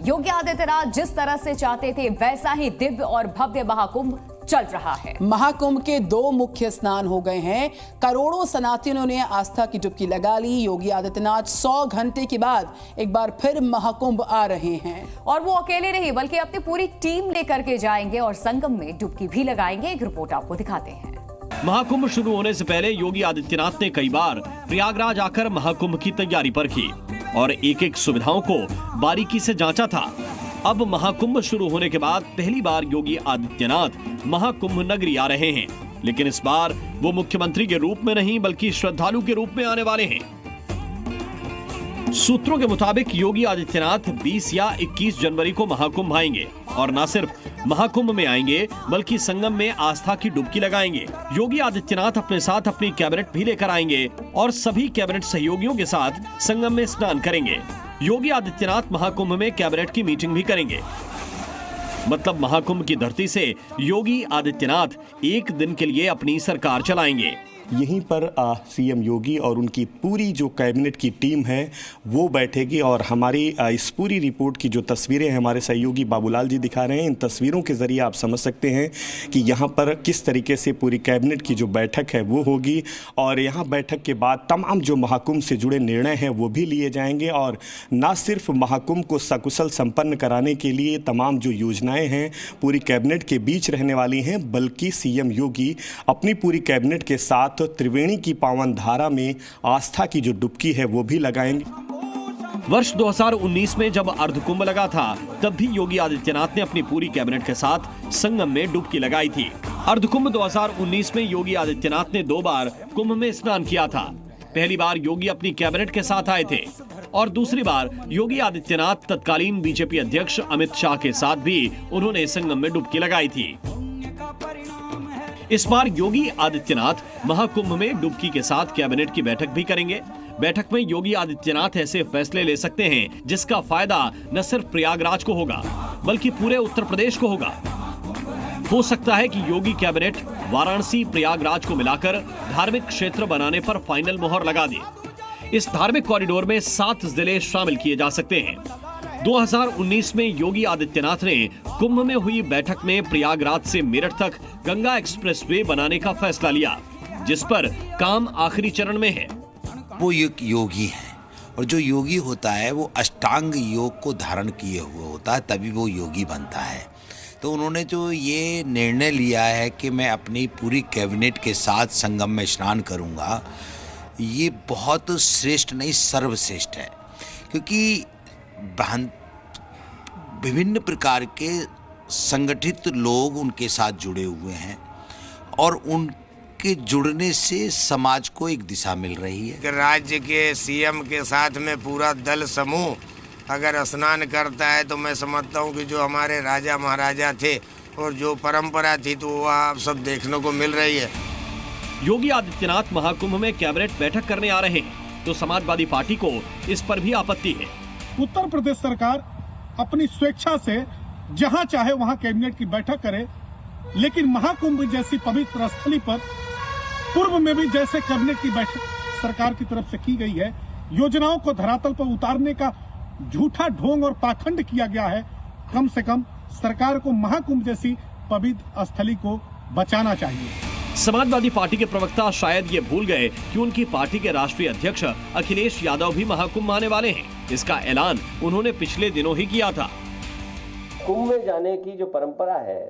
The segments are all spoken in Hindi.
योगी आदित्यनाथ जिस तरह से चाहते थे वैसा ही दिव्य और भव्य महाकुंभ चल रहा है। महाकुंभ के 2 मुख्य स्नान हो गए हैं। करोड़ों सनातनियों ने आस्था की डुबकी लगा ली। योगी आदित्यनाथ 100 घंटे के बाद एक बार फिर महाकुंभ आ रहे हैं और वो अकेले नहीं बल्कि अपनी पूरी टीम लेकर के जाएंगे और संगम में डुबकी भी लगाएंगे। एक रिपोर्ट आपको दिखाते हैं। महाकुंभ शुरू होने से पहले योगी आदित्यनाथ ने कई बार प्रयागराज आकर महाकुंभ की तैयारी परखी और एक-एक सुविधाओं को बारीकी से जांचा था। अब महाकुंभ शुरू होने के बाद पहली बार योगी आदित्यनाथ महाकुंभ नगरी आ रहे हैं, लेकिन इस बार वो मुख्यमंत्री के रूप में नहीं बल्कि श्रद्धालु के रूप में आने वाले हैं। सूत्रों के मुताबिक योगी आदित्यनाथ 20 या 21 जनवरी को महाकुंभ आएंगे और न सिर्फ महाकुंभ में आएंगे बल्कि संगम में आस्था की डुबकी लगाएंगे। योगी आदित्यनाथ अपने साथ अपनी कैबिनेट भी लेकर आएंगे और सभी कैबिनेट सहयोगियों के साथ संगम में स्नान करेंगे। योगी आदित्यनाथ महाकुंभ में कैबिनेट की मीटिंग भी करेंगे। मतलब महाकुंभ की धरती से योगी आदित्यनाथ एक दिन के लिए अपनी सरकार चलाएंगे। यहीं पर सीएम योगी और उनकी पूरी जो कैबिनेट की टीम है वो बैठेगी और हमारी इस पूरी रिपोर्ट की जो तस्वीरें हैं हमारे सहयोगी बाबूलाल जी दिखा रहे हैं। इन तस्वीरों के जरिए आप समझ सकते हैं कि यहाँ पर किस तरीके से पूरी कैबिनेट की जो बैठक है वो होगी और यहाँ बैठक के बाद तमाम जो महाकुंभ से जुड़े निर्णय हैं वो भी लिए जाएंगे और न सिर्फ महाकुंभ को सकुशल संपन्न कराने के लिए तमाम जो योजनाएँ हैं पूरी कैबिनेट के बीच रहने वाली हैं, बल्कि सीएम योगी अपनी पूरी कैबिनेट के साथ तो त्रिवेणी की पावन धारा में आस्था की जो डुबकी है वो भी लगाएंगे। वर्ष 2019 में जब अर्धकुंभ लगा था तब भी योगी आदित्यनाथ ने अपनी पूरी कैबिनेट के साथ संगम में डुबकी लगाई थी। अर्धकुंभ 2019 में योगी आदित्यनाथ ने 2 बार कुंभ में स्नान किया था। पहली बार योगी अपनी कैबिनेट के साथ आए थे और दूसरी बार योगी आदित्यनाथ तत्कालीन बीजेपी अध्यक्ष अमित शाह के साथ भी उन्होंने संगम में डुबकी लगाई थी। इस बार योगी आदित्यनाथ महाकुंभ में डुबकी के साथ कैबिनेट की बैठक भी करेंगे। बैठक में योगी आदित्यनाथ ऐसे फैसले ले सकते हैं जिसका फायदा न सिर्फ प्रयागराज को होगा बल्कि पूरे उत्तर प्रदेश को होगा। हो सकता है कि योगी कैबिनेट वाराणसी प्रयागराज को मिलाकर धार्मिक क्षेत्र बनाने पर फाइनल मोहर लगा दे। इस धार्मिक कॉरिडोर में 7 जिले शामिल किए जा सकते हैं। 2019 में योगी आदित्यनाथ ने कुंभ में हुई बैठक में प्रयागराज से मेरठ तक गंगा एक्सप्रेसवे बनाने का फैसला लिया, जिस पर काम आखिरी चरण में है। वो एक योगी है और जो योगी होता है वो अष्टांग योग को धारण किए हुए होता है, तभी वो योगी बनता है। तो उन्होंने जो ये निर्णय लिया है कि मैं अपनी पूरी कैबिनेट के साथ संगम में स्नान करूंगा, ये बहुत श्रेष्ठ नहीं सर्वश्रेष्ठ है, क्योंकि विभिन्न प्रकार के संगठित लोग उनके साथ जुड़े हुए हैं और उनके जुड़ने से समाज को एक दिशा मिल रही है। राज्य के सीएम के साथ में पूरा दल समूह अगर स्नान करता है तो मैं समझता हूँ कि जो हमारे राजा महाराजा थे और जो परंपरा थी तो वो आप सब देखने को मिल रही है। योगी आदित्यनाथ महाकुंभ में कैबिनेट बैठक करने आ रहे हैं तो समाजवादी पार्टी को इस पर भी आपत्ति है। उत्तर प्रदेश सरकार अपनी स्वेच्छा से जहां चाहे वहां कैबिनेट की बैठक करे, लेकिन महाकुंभ जैसी पवित्र स्थली पर पूर्व में भी जैसे कैबिनेट की बैठक सरकार की तरफ से की गई है, योजनाओं को धरातल पर उतारने का झूठा ढोंग और पाखंड किया गया है। कम से कम सरकार को महाकुंभ जैसी पवित्र स्थली को बचाना चाहिए। समाजवादी पार्टी के प्रवक्ता शायद ये भूल गए कि उनकी पार्टी के राष्ट्रीय अध्यक्ष अखिलेश यादव भी महाकुंभ आने वाले हैं। इसका ऐलान उन्होंने पिछले दिनों ही किया था। कुंभ में जाने की जो परंपरा है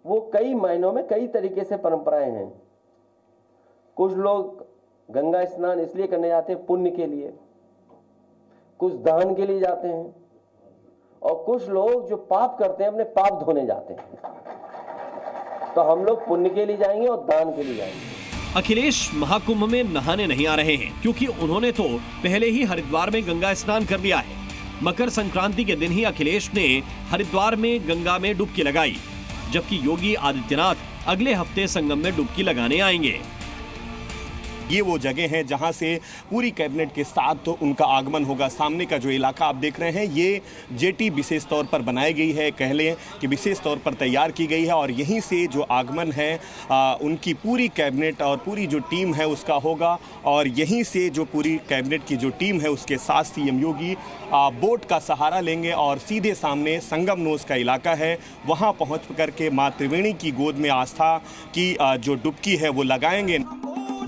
वो कई मायनों में कई तरीके से परंपराएं हैं। कुछ लोग गंगा स्नान इसलिए करने जाते हैं पुण्य के लिए, कुछ दान के लिए जाते हैं और कुछ लोग जो पाप करते हैं अपने पाप धोने जाते हैं। तो हम लोग पुण्य के लिए जाएंगे और दान के लिए जाएंगे। अखिलेश महाकुंभ में नहाने नहीं आ रहे हैं क्योंकि उन्होंने तो पहले ही हरिद्वार में गंगा स्नान कर लिया है। मकर संक्रांति के दिन ही अखिलेश ने हरिद्वार में गंगा में डुबकी लगाई, जबकि योगी आदित्यनाथ अगले हफ्ते संगम में डुबकी लगाने आएंगे। ये वो जगह है जहां से पूरी कैबिनेट के साथ तो उनका आगमन होगा। सामने का जो इलाका आप देख रहे हैं ये जेटी विशेष तौर पर बनाई गई है, कह लें कि विशेष तौर पर तैयार की गई है और यहीं से जो आगमन है उनकी पूरी कैबिनेट और पूरी जो टीम है उसका होगा। और यहीं से जो पूरी कैबिनेट की जो टीम है उसके साथ सीएम योगी बोट का सहारा लेंगे और सीधे सामने संगम नोस का इलाका है वहां पहुंच करके मां त्रिवेणी की गोद में आस्था की जो डुबकी है वो लगाएंगे।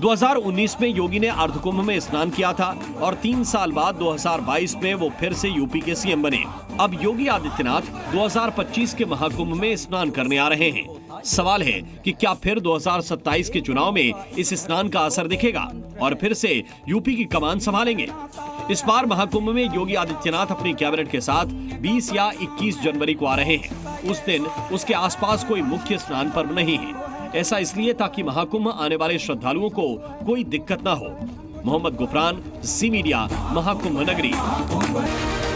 2019 में योगी ने अर्धकुंभ में स्नान किया था और 3 साल बाद 2022 में वो फिर से यूपी के सीएम बने। अब योगी आदित्यनाथ 2025 के महाकुंभ में स्नान करने आ रहे हैं। सवाल है कि क्या फिर 2027 के चुनाव में इस स्नान का असर दिखेगा और फिर से यूपी की कमान संभालेंगे। इस बार महाकुंभ में योगी आदित्यनाथ अपनी कैबिनेट के साथ 20 या 21 जनवरी को आ रहे हैं। उस दिन उसके आसपास कोई मुख्य स्नान पर्व नहीं है। ऐसा इसलिए ताकि महाकुंभ आने वाले श्रद्धालुओं को कोई दिक्कत न हो। मोहम्मद गुफरान, ज़ी मीडिया, महाकुंभ नगरी।